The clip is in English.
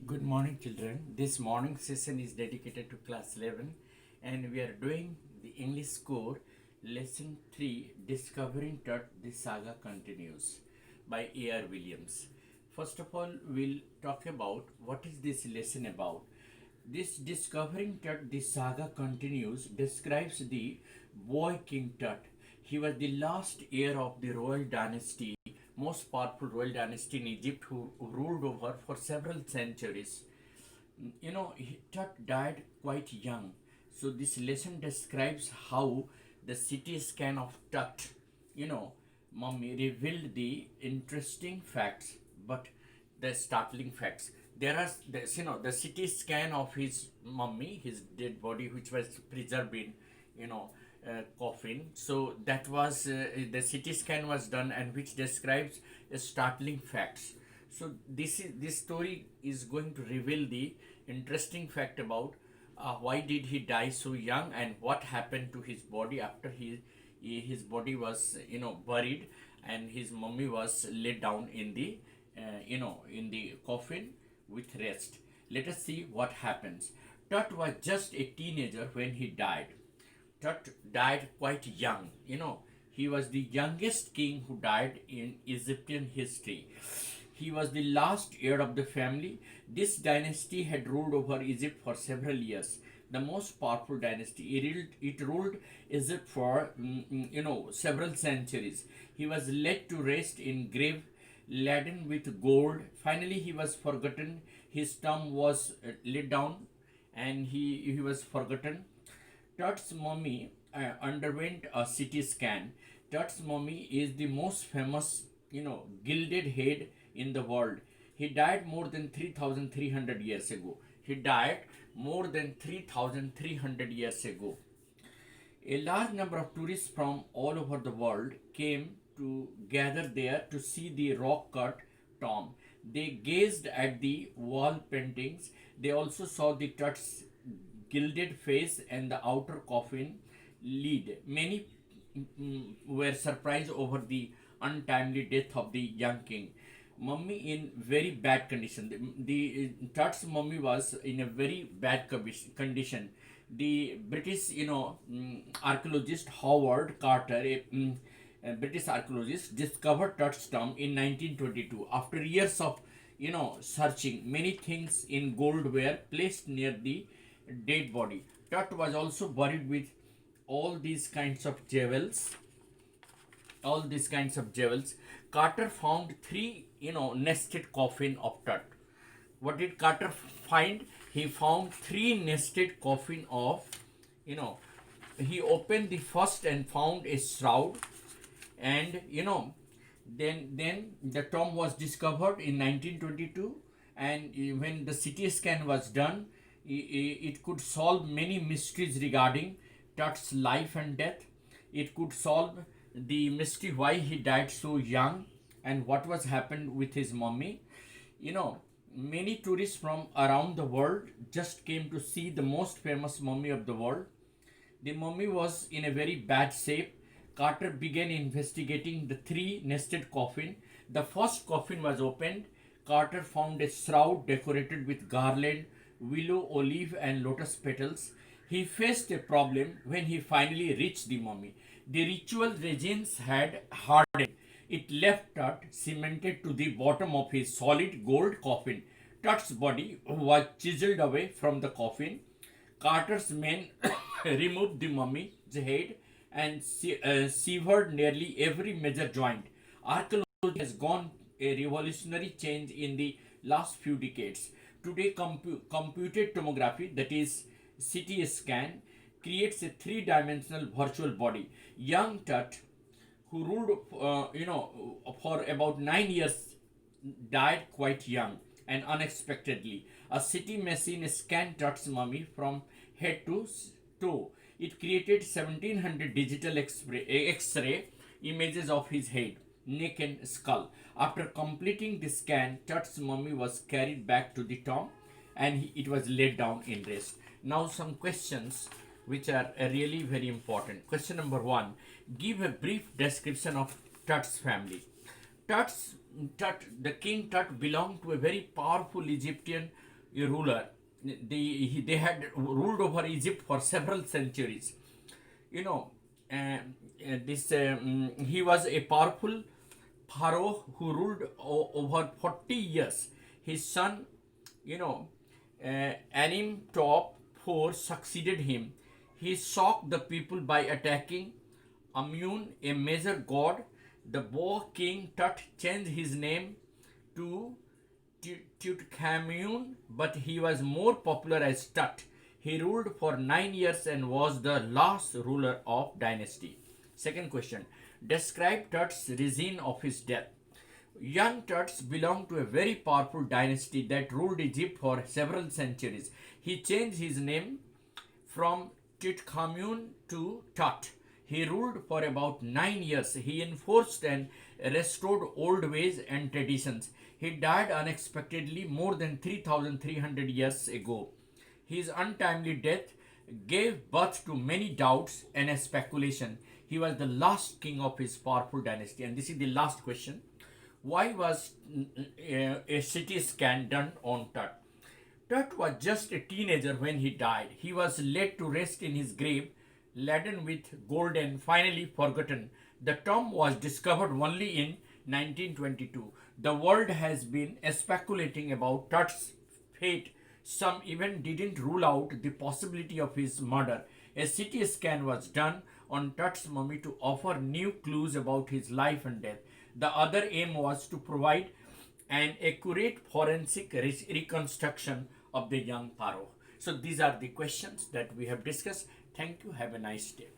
Good morning, children. This morning session is dedicated to class 11, and we are doing the English core lesson 3 Discovering Tut, the Saga Continues by A.R. Williams. First of all, we'll talk about what is this lesson about. This Discovering Tut, the Saga Continues describes the boy King Tut. He was the last heir of the royal dynasty, most powerful royal dynasty in Egypt, who ruled over for several centuries. Tut died quite young. So this lesson describes how the CT scan of Tut, you know, mommy revealed the interesting facts, but the startling facts. There are, the CT scan of his mummy, his dead body, which was preserved in, coffin. So that was the CT scan was done, and which describes startling facts. So this story is going to reveal the interesting fact about why did he die so young and what happened to his body after his body was buried and his mummy was laid down in the in the coffin with rest. Let us see what happens. Tut was just a teenager when he died. Tut died quite young. He was the youngest king who died in Egyptian history. He was the last heir of the family. This dynasty had ruled over Egypt for several years. The most powerful dynasty. It ruled Egypt for several centuries. He was led to rest in grave laden with gold. Finally, he was forgotten. His tomb was laid down, and he was forgotten. Tut's mummy underwent a CT scan. Tut's mummy is the most famous, gilded head in the world. He died more than 3,300 years ago. He died more than 3,300 years ago. A large number of tourists from all over the world came to gather there to see the rock cut tomb. They gazed at the wall paintings. They also saw the Tut's gilded face and the outer coffin lid. Many were surprised over the untimely death of the young king. Mummy in very bad condition. The Tut's mummy was in a very bad condition. The British, archaeologist Howard Carter, a British archaeologist, discovered Tut's tomb in 1922. After years of, searching, many things in gold were placed near the dead body. Tut was also buried with all these kinds of jewels. All these kinds of jewels. Carter found three, nested coffin of Tut. What did Carter find? He found three nested coffin of, you know, he opened the first and found a shroud, and then the tomb was discovered in 1922, and when the CT scan was done, it could solve many mysteries regarding Tut's life and death. It could solve the mystery why he died so young and what was happened with his mummy. Many tourists from around the world just came to see the most famous mummy of the world. The mummy was in a very bad shape. Carter began investigating the three nested coffin. The first coffin was opened. Carter found a shroud decorated with garland, willow, olive, and lotus petals. He faced a problem when he finally reached the mummy. The ritual resins had hardened. It left Tut cemented to the bottom of his solid gold coffin. Tut's body was chiseled away from the coffin. Carter's men removed the mummy's head and severed nearly every major joint. Archaeology has gone a revolutionary change in the last few decades. Today, computed tomography, that is CT scan, creates a three-dimensional virtual body. Young Tut, who ruled, for about 9 years, died quite young and unexpectedly. A CT machine scanned Tut's mummy from head to toe. It created 1700 digital X-ray images of his head, neck, and skull. After completing the scan, Tut's mummy was carried back to the tomb, and it was laid down in rest. Now, some questions which are really very important. Question number one: give a brief description of Tut's family. Tut's, the king Tut belonged to a very powerful Egyptian ruler. They had ruled over Egypt for several centuries. You know, this he was a powerful pharaoh who ruled over 40 years. His son, you know, Animtop IV succeeded him. He shocked the people by attacking Amun, a major god. The Boer king Tut changed his name to Tutankhamun, but he was more popular as Tut. He ruled for 9 years and was the last ruler of dynasty. Second question. Describe Tut's reign of his death. Young Tuts belonged to a very powerful dynasty that ruled Egypt for several centuries. He changed his name from Tutankhamun to Tut. He ruled for about 9 years. He enforced and restored old ways and traditions. He died unexpectedly more than 3,300 years ago. His untimely death gave birth to many doubts and speculation. He was the last king of his powerful dynasty. And this is the last question. Why was a CT scan done on Tut? Tut was just a teenager when he died. He was laid to rest in his grave, laden with gold and finally forgotten. The tomb was discovered only in 1922. The world has been speculating about Tut's fate. Some even didn't rule out the possibility of his murder. A CT scan was done on Tut's mummy to offer new clues about his life and death. The other aim was to provide an accurate forensic reconstruction of the young pharaoh. So these are the questions that we have discussed. Thank you. Have a nice day.